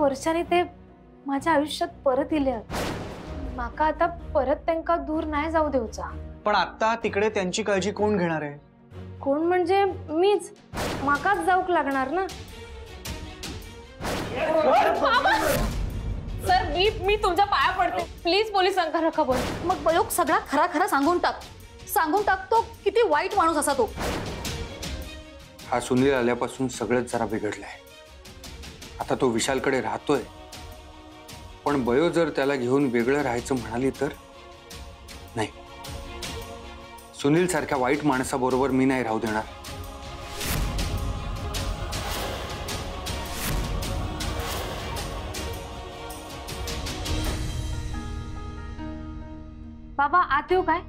वर्षांनी ते माझ्या आयुष्यात परत इले माका आता परत त्यांना दूर नाही जाऊ देऊचा। पण आता तिकडे त्यांची काळजी कोण घेणार आहे? कोण म्हणजे मीच, माकाच जाऊक लागणार ना। सर मी तुमच्या पाया पडते, प्लीज पोलिसांना नका बोल। मग बयोग सगळा खरा खरा सांगून टाक तो किती वाईट माणूस असा तो। हा सुनील आल्यापासून सगळंच जरा बिघडलंय। आता तो विशालकडे राहतोय, पण बयो जर त्याला घेऊन वेगळं राहायचं म्हणाली तर नाही। सुनील सारख्या वाईट माणसाबरोबर मी नाही राहू देणार। बाबा आत येऊ काय?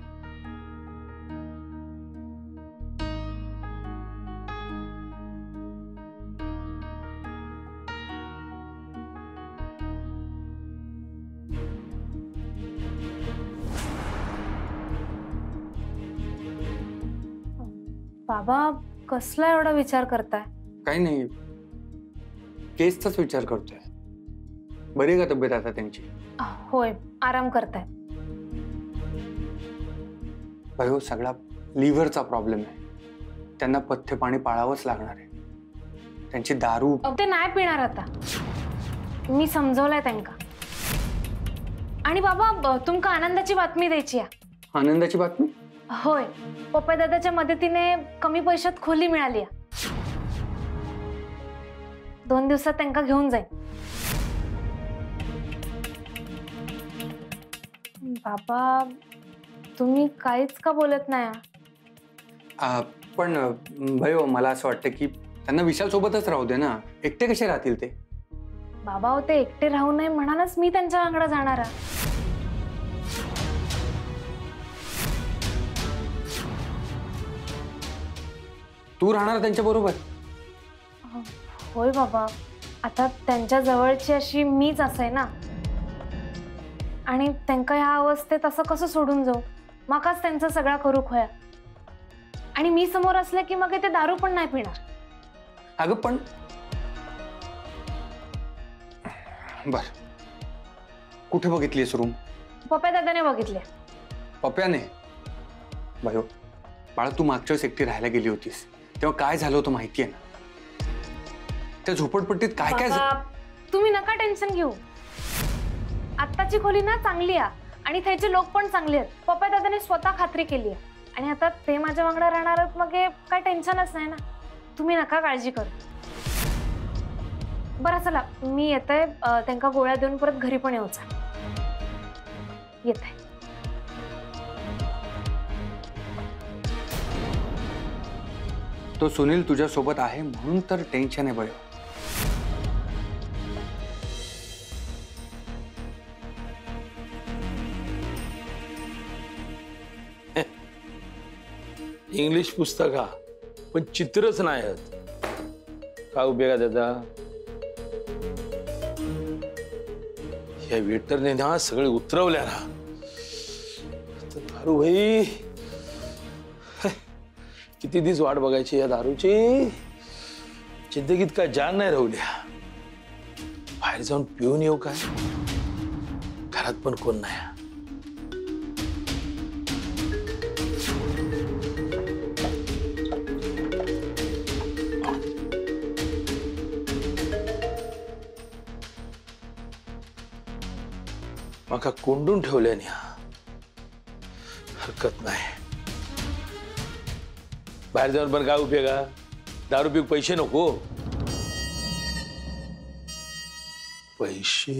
बाबा कसला एवढा विचार करताय? काही नाही, केसचाच विचार करतोय। बरी का तब्येत आता त्यांची? होय, आराम करताय। भयो सगळा लिव्हरचा प्रॉब्लेम आहे, त्यांना पथ्य पाणी पाळावंच लागणार आहे। त्यांची दारू ते नाही पिणार आता, मी समजवलंय त्यांना। आणि बाबा तुमका आनंदाची बातमी द्यायची आहे। आनंदाची बातमी? होय, पप्पा दादाच्या मदतीने कमी पैशात खोली मिळाली। 2 दिवसात त्यांना घेऊन जाईन। बाबा तुम्ही काहीच का बोलत नाही? पण भयो मला असं वाटतं की त्यांना विशाल सोबतच राहू दे ना, एकटे कसे राहतील ते? बाबा हो, ते एकटे राहू नये म्हणूनच मी त्यांच्या अंगडा जाणार आहे। तू राहणार त्यांच्या बरोबर? होय बाबा, आता त्यांच्या जवळची अशी मीच असे ना, आणि त्यांना ह्या अवस्थेत असं कसं सोडून जाऊ? मकाच त्यांचा सगळा करू खोया, आणि मी समोर असले की मग ते दारू पण नाही पिणार। अगं पण बर, कुठे बघितलीस रूम? पप्पा दादाने बघितले। पप्प्याने? भयो बाळा, तू मागच्या वेळेस एकटी राहायला गेली होतीस तेव्हा काय झालं होतं माहिती आहे ना? त्या झोपडपट्टीत काय काय झालं? तुम्ही नका टेन्शन घेऊ, आत्ताची खोली ना चांगली आहे आणि त्याचे लोक पण चांगले आहेत। पप्पा दादाने स्वतः खात्री केली आहे, आणि आता ते माझ्या वांगडा राहणार आहेत, मग काय टेन्शनच नाही ना। तुम्ही नका काळजी करू। बरं चला, मी येते, त्यांना गोळ्या देऊन परत घरी पण येऊचा। येते। तो सुनील तुझ्या सोबत आहे म्हणून तर टेन्शन आहे भयो। इंग्लिश पुस्तका पण चित्रच नाही आहेत, काय उपयोग आहे त्याचा? या वेटरने ना सगळे उतरवल्या ना, दारू भाई किती दिवस वाट बघायची या दारूची? जिंदगीत काय जान नाही राहुल्या। बाहेर जाऊन पिऊन येऊ काय? घरात पण कोण नाही। मका कोंडून ठेवल्याने हरकत नाही। बाहेर जाऊन पण काय उपयोग? दारू पिऊक पैसे नको? पैसे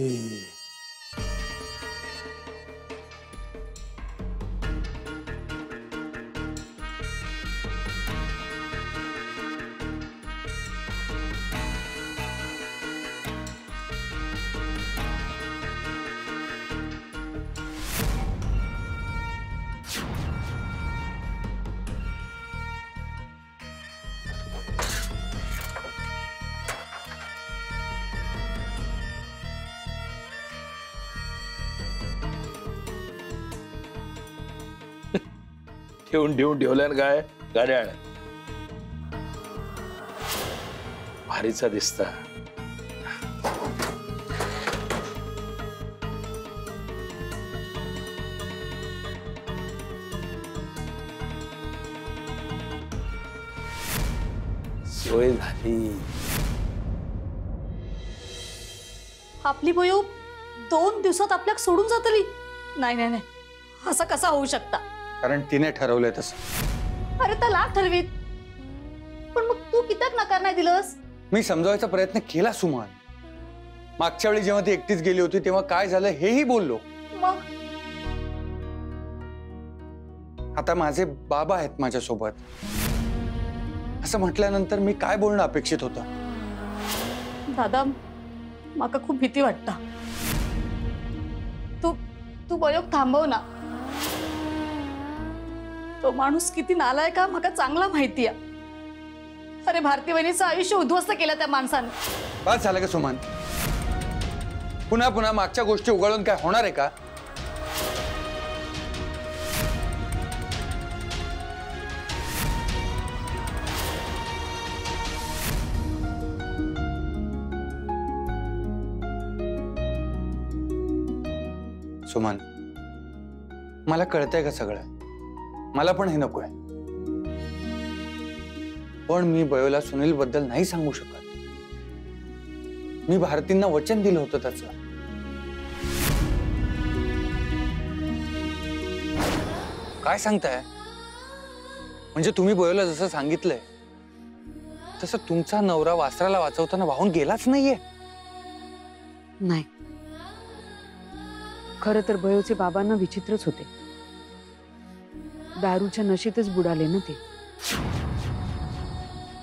ठेवून ठेवल्यान काय गाड्या भारीचा दिसता। सोय झाली. आपली बयो 2 दिवसात आपल्याक सोडून जातली. नाही नाही नाही, असं कसा होऊ शकता? कारण तिने ठरवलंय तसं. अरे तर लाख ठरवीत, पण मग तू कित्याक नकार नाही दिलंस? मी समजावायचा प्रयत्न केला सुमन. मागच्या वेळी जेव्हा ती एकटीच गेली होती तेव्हा काय झालं हेही बोललो. मग आता माझे बाबा आहेत माझ्यासोबत, असं म्हटल्यानंतर मी काय बोलणं अपेक्षित होतं? दादा, माका खूप भीती वाटता. तू तू बयोग थांबव ना. तो माणूस किती नालायक का माका चांगला माहिती आहे. अरे भारती बहिणीचं आयुष्य उद्ध्वस्त केलं त्या माणसाने. बस झालं का सुमन? पुन्हा पुन्हा मागच्या गोष्टी उघडून काय होणार आहे का? सुमन, मला कळतंय का सगळं? मला पण हे नकोय. पण मी बयोला सुनील बद्दल नाही सांगू शकत. मी भारतींना वचन दिलं होतं त्याचं. काय सांगताय? म्हणजे तुम्ही बयोला जसं सांगितलंय तसं तुमचा नवरा वासराला वाचवताना वाहून गेलाच नाहीये? नाही, खरं तर बयोचे बाबांना विचित्रच होते. दारूच्या नशेतच बुडाले ना ते.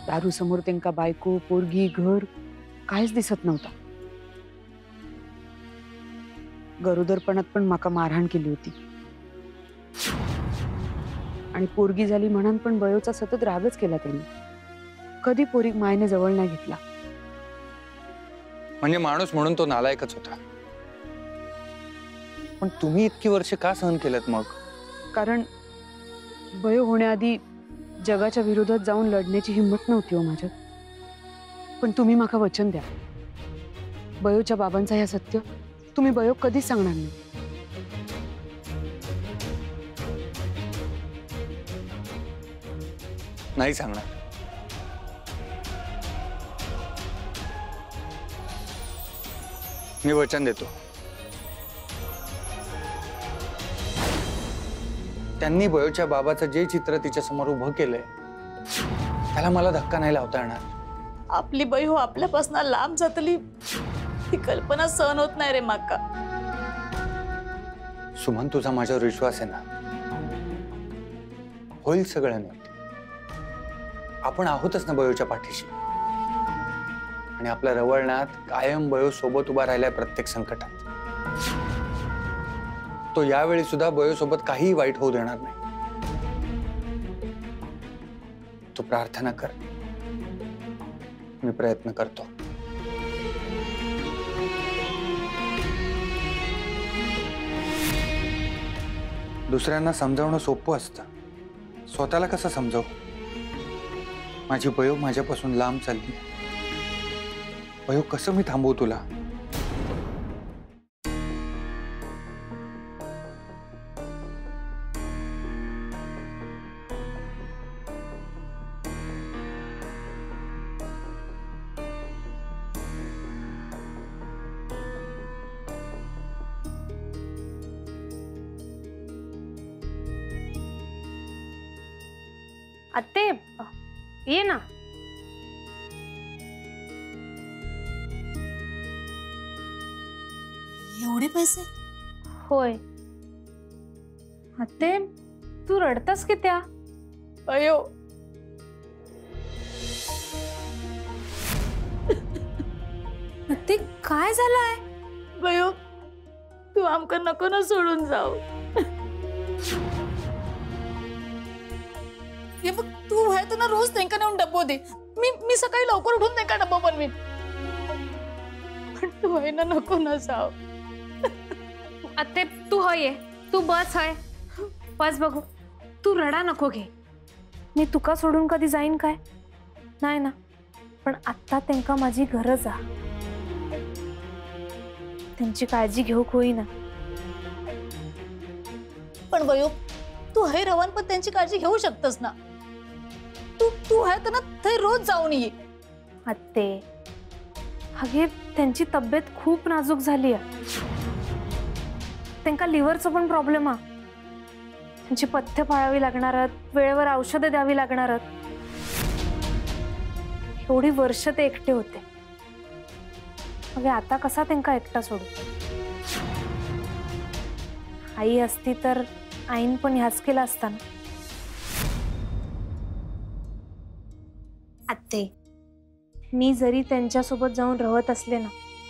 दारू समोर त्यांका बायको, पोरगी, घर काहीच दिसत नव्हता. गरोदरपणात पण माका मारहाण केली होती आणि पोरगी झाली म्हणून पण बयोचा सतत रागच केला त्यांनी. कधी पोरीक मायने जवळ नाही घेतला. म्हणजे माणूस म्हणून तो नालायकच होता. पण तुम्ही इतकी वर्ष का सहन केलं मग? कारण बयो होण्याआधी जगाच्या विरोधात जाऊन लढण्याची हिंमत नव्हती हो माझ्यात. पण तुम्ही माका वचन द्या, बयोच्या बाबांचा हे सत्य तुम्ही बयो कधीच सांगणार नाही. नाही सांगणार. मी वचन देतो. त्यांनी बयोच्या बाबाचं जे चित्र तिच्या समोर उभं केलंय त्याला मला धक्का नाही लावता येणार. आपली बही हो आपल्यापासून लांब जातली ही कल्पना सहन होत नाही रे माका. सुमन, तुझा माझ्यावर विश्वास आहे ना? होईल सगळं नीट. आपण आहोतच ना बयोच्या पाठीशी. आणि आपल्या रवळण्यात कायम बयो सोबत उभा राहिलाय प्रत्येक संकटात. तो यावेळी सुद्धा बयो सोबत काहीही वाईट होऊ देणार नाही. तू प्रार्थना कर, मी प्रयत्न करतो. दुसऱ्यांना समजावणं सोपं असतं, स्वतःला कसं समजावू? माझी बयो माझ्यापासून लांब चालली. बयो, कसं मी थांबवू तुला? आत्ते, ये ना. एवढे पैसे? होय. आत्ते, तू रडतास की त्या? अयो, आत्ते, काय झालंय? बयो तू आमका नको ना सोडून जाऊ. हे बघ, तू आहे तर ना रोज त्यांना नेऊन डब्बो दे. मी सकाळी लवकर उठून त्यांना डब्बा बनवीन. पण तू आहे ना नको ना जाऊ. आत्ते, तू हय ये, तू बस हय, बस बघू. तू रडा नको घे. मी तुका सोडून कधी जाईन काय? नाही ना. पण आत्ता त्यांका माझी गरज आहे. त्यांची काळजी घेऊक होईना. पण बयो, तू है रवान पण त्यांची काळजी घेऊ शकतस ना. तू आहे तर ना थंय रोज जाऊन ये. आत्ते, अगे त्यांची तब्येत खूप नाजूक झाली आहे. त्यांना लिव्हरचा पण प्रॉब्लेम आहे. त्यांची पथ्य पाळावी लागणार आहेत, वेळेवर औषधं द्यावी लागणार आहेत. एवढी वर्ष ते एकटे होते. अगे आता कसा त्यांना एकटा सोडू? आई असती तर आईन पण ह्याच केला असता ना. आत्ते, मी जरी त्यांच्यासोबत जाऊन राहत असले ना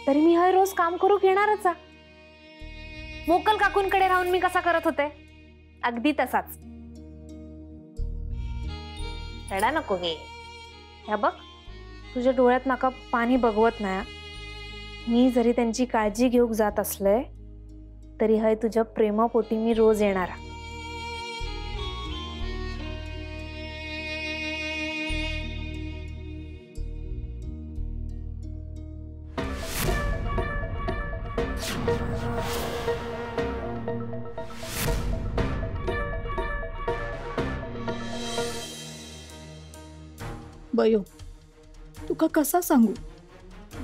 तरी मी हर रोज काम करू घेणारच. मोकल काकूंकडे राहून मी कसा करत होते अगदी तसाच. रडा नको गे. ह्या बघ, तुझ्या डोळ्यात नाका पाणी बघवत नाही. मी जरी त्यांची काळजी घेऊक जात असलंय तरी हय तुझ्या प्रेमापोटी मी रोज येणार. बयो, तुका कसा सांगू,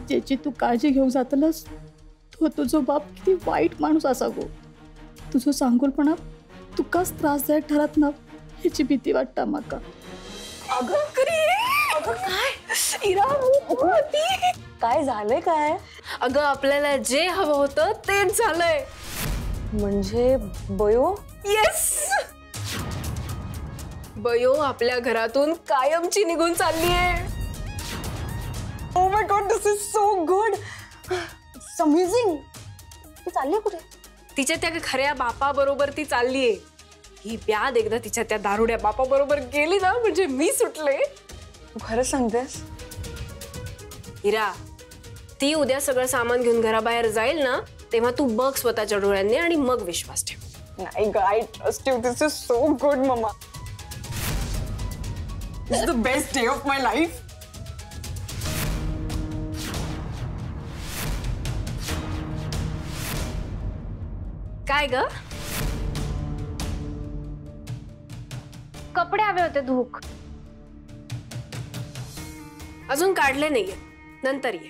ज्याची तू काळजी घेऊन जातलस तो तुझो बाप किती वाईट माणूस असा गो. तुझं सांगोलपणा तुकाच त्रासदायक ठरत ना याची भीती वाटता माका. काय झालंय काय? अगं आपल्याला जे हवं होतं तेच झालंय. म्हणजे बयो? येस, बयो आपल्या घरातून कायमची निघून चाललीये. Oh my God, this is so good. It's amazing. ती चालली कुठे? तिच्या त्या खऱ्या बापा बरोबर ती चाललीये. ही ब्याद एकदा तिच्या त्या दारुड्या बापा बरोबर गेली ना म्हणजे मी सुटले. तू खरं सांगतेस? हिरा, ती उद्या सगळं सामान घेऊन घराबाहेर जाईल ना तेव्हा तू बघ स्वतःच्या डोळ्यांनी आणि मग विश्वास ठेव. नाही ग, I trust you. This is so good mama. This is the best day of my life. काय ग? कपडे हवे होते धूक. अजून काढले नाहीये, नंतर ये.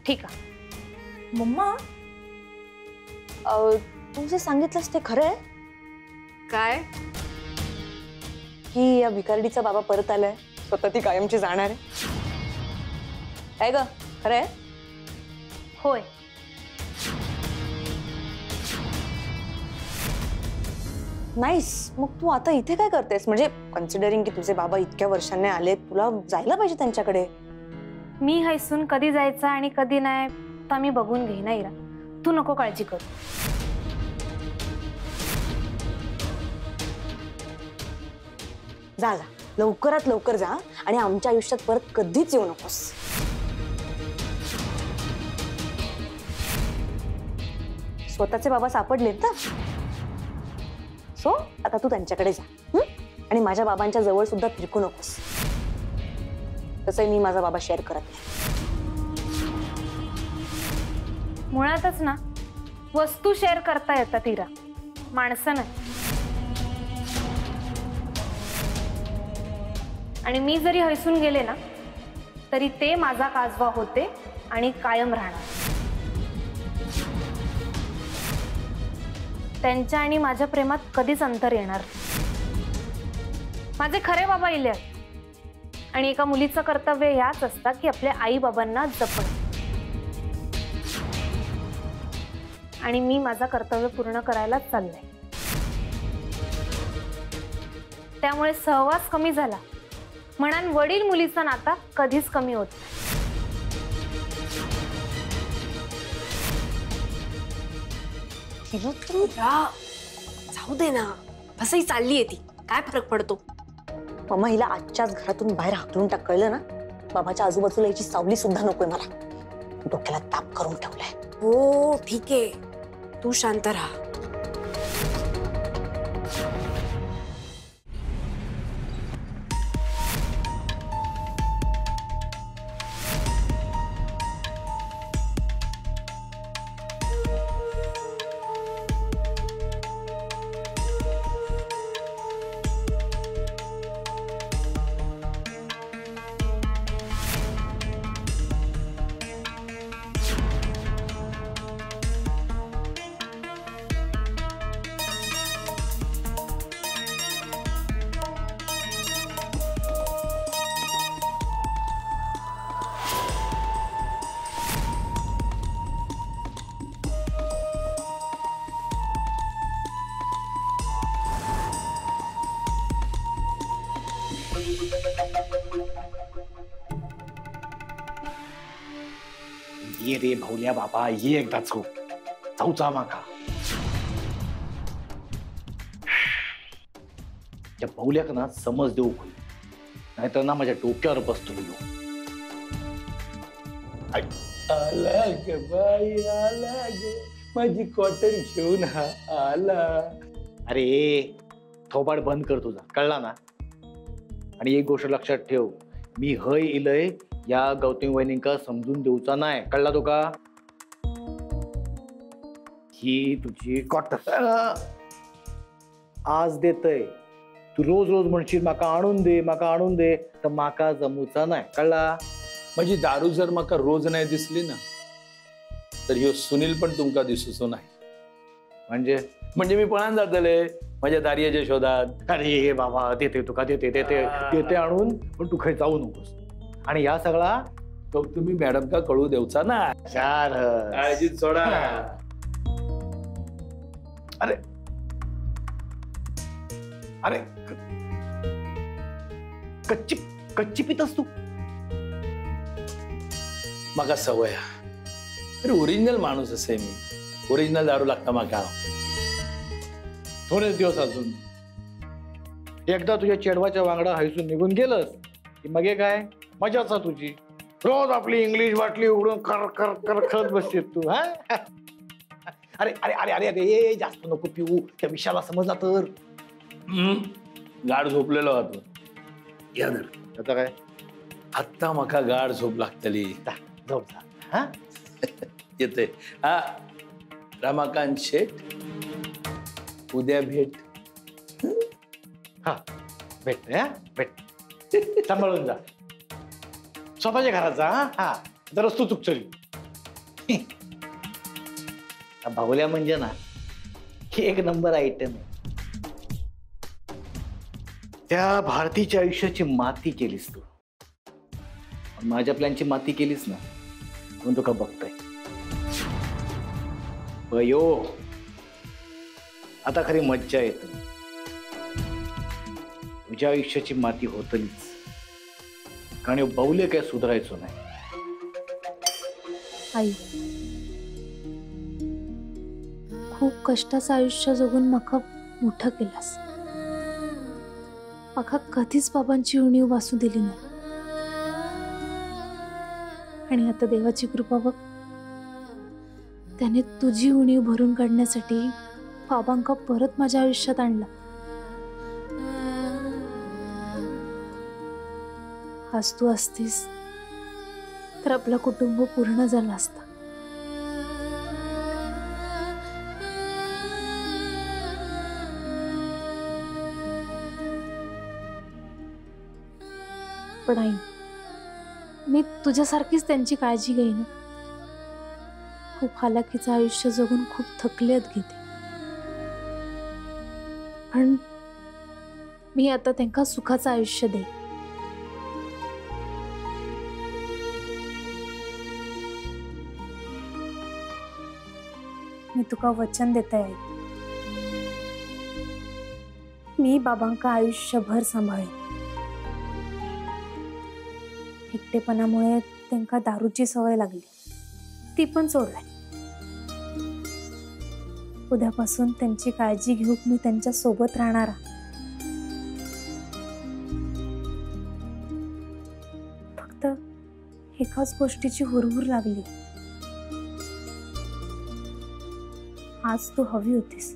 ठीक आहे. मम्मा, तू जे सांगितलंस ते खरं आहे काय? की या भिकारडीचा बाबा परत आलाय, स्वतः ती कायमची जाणार आहे? काय ग, खरं आहे? होय. नाईस. मग तू आता इथे काय करतेस? म्हणजे कन्सिडरिंग की तुझे बाबा इतक्या वर्षांनी आले, तुला जायला पाहिजे त्यांच्याकडे. मी हैसून कधी जायचं आणि कधी नाही तर मी बघून घेईन इरा. तू नको काळजी करू. जा जा, लवकरात लवकर जा आणि आमच्या आयुष्यात परत कधीच येऊ नकोस. स्वतःचे बाबा सापडलेत ना, सो आता तू त्यांच्याकडे जा. आणि माझ्या बाबांच्या जवळ सुद्धा फिरकू नकोस. तसंही मी माझा बाबा शेअर करत नाही. मुळातच ना वस्तू शेअर करता येतात इरा, माणसं नाही. आणि मी जरी हैसून गेले ना तरी ते माझा काजवा होते आणि कायम राहणार. त्यांच्या आणि माझ्या प्रेमात कधीच अंतर येणार. माझे खरे बाबा इले आणि एका मुलीचं कर्तव्य याच असतं की आपल्या आई बाबांना जपणं. आणि मी माझा कर्तव्य पूर्ण करायलाच चाललंय. त्यामुळे सहवास कमी झाला म्हणान वडील मुलीचा नाता कधीच कमी होत नाही. जाऊ दे ना, असंही चाललीये ती, काय फरक पडतो? मम्मा, हिला आजच्याच घरातून बाहेर हाकलून टाकलं ना, बाबाच्या आजूबाजूला याची सावली सुद्धा नकोय मला. डोक्याला ताप करून ठेवलाय. हो ठीक आहे, तू शांत राहा. ये रे भाऊल्या बाबा, ये एकदाच हो. जाऊचा माका. त्या भाऊल्याक ना समज देऊ खोल, नाहीतर ना माझ्या डोक्यावर बसतो बोलू. आला ग बाई, आला ग माझी कॉटन घेऊन हा आला. अरे थोबाड बंद कर तुझा, कळला ना. आणि एक गोष्ट लक्षात ठेव, मी हय इलय या गौतमी वहिनींका समजून देऊचा नाही, कळला तो का. ही तुझी कॉटन आज देतय, तू रोज रोज म्हणशील माका आणून दे, माका आणून दे, तर माका जमूचा नाही, कळला. माझी दारू जर माका रोज नाही दिसली ना, तर ह्यो सुनील पण तुमका दिसूचो नाही. म्हणजे मी पळान जातले माझ्या दारियाच्या शोधात. अरे बाबा, देते तुका, देते देते देते आणून, पण तू काही जाऊ नकोस. आणि या सगळा तो तुम्ही मॅडम का कळू देऊचा ना. चार काळजीत सोडा. अरे अरे कच्ची कच्ची पितस तू. माका सवय. अरे ओरिजिनल माणूस असे मी. ओरिजिनल दारू लागता माका. थोडेच दिवस अजून. एकदा तुझ्या चेडवाच्या वांगडा हैसून निघून गेलंस की मग हे काय मजाच तुझी. रोज आपली इंग्लिश बाटली उघडून कर कर कर खत बसते तू. हा अरे अरे अरे अरे अरे जास्त नको पिऊ, त्या विषयाला समजला तर. गाड झोपलेलो होतो. या धर. आता काय आत्ता माका गाड झोप लागतली. झोप जा. हा येते. हा रमाकांत शेठ, उद्या भेट. हा भेट. हा भेट. सांभाळून जा. स्वतःच्या घरात जा. हा जरा तू चुकचोरी. भावल्या म्हणजे ना ही एक नंबर आयटम आहे. त्या भारतीच्या आयुष्याची माती केलीस तू. माझ्या प्लॅनची माती केलीस ना, म्हणून तुका बघताय. बयो आता खरी मज्जा येते. तुझ्या आयुष्याची माती होतलीच, कारण बाहुले काय सुधारायचो नाही. आई, खूप कष्टाचं आयुष्य जगून मका मोठं केलास. मका कधीच बाबांची उणीव वासू दिली नाही. आणि आता देवाची कृपा बघ, त्याने तुझी उणीव भरून काढण्यासाठी बाबांका परत माझ्या आयुष्यात आणला. आज तू असतीस तर आपलं कुटुंब पूर्ण झालं असतं. पण आई, मी तुझ्यासारखीच त्यांची काळजी घेईन. खूप हालाकीचं आयुष्य जगून खूप थकलेत घेते, पण मी आता त्यांना सुखाचं आयुष्य दे. मी तुका वचन देते आहे, मी बाबांका आयुष्यभर सांभाळेन. एकटेपणामुळे त्यांना दारूची सवय लागली, ती पण सोडली. उद्यापासून त्यांची काळजी घेऊ मी त्यांच्या सोबत राहणार. फक्त एकाच गोष्टीची हुरहुर लागली. आज तू हवी होतीस,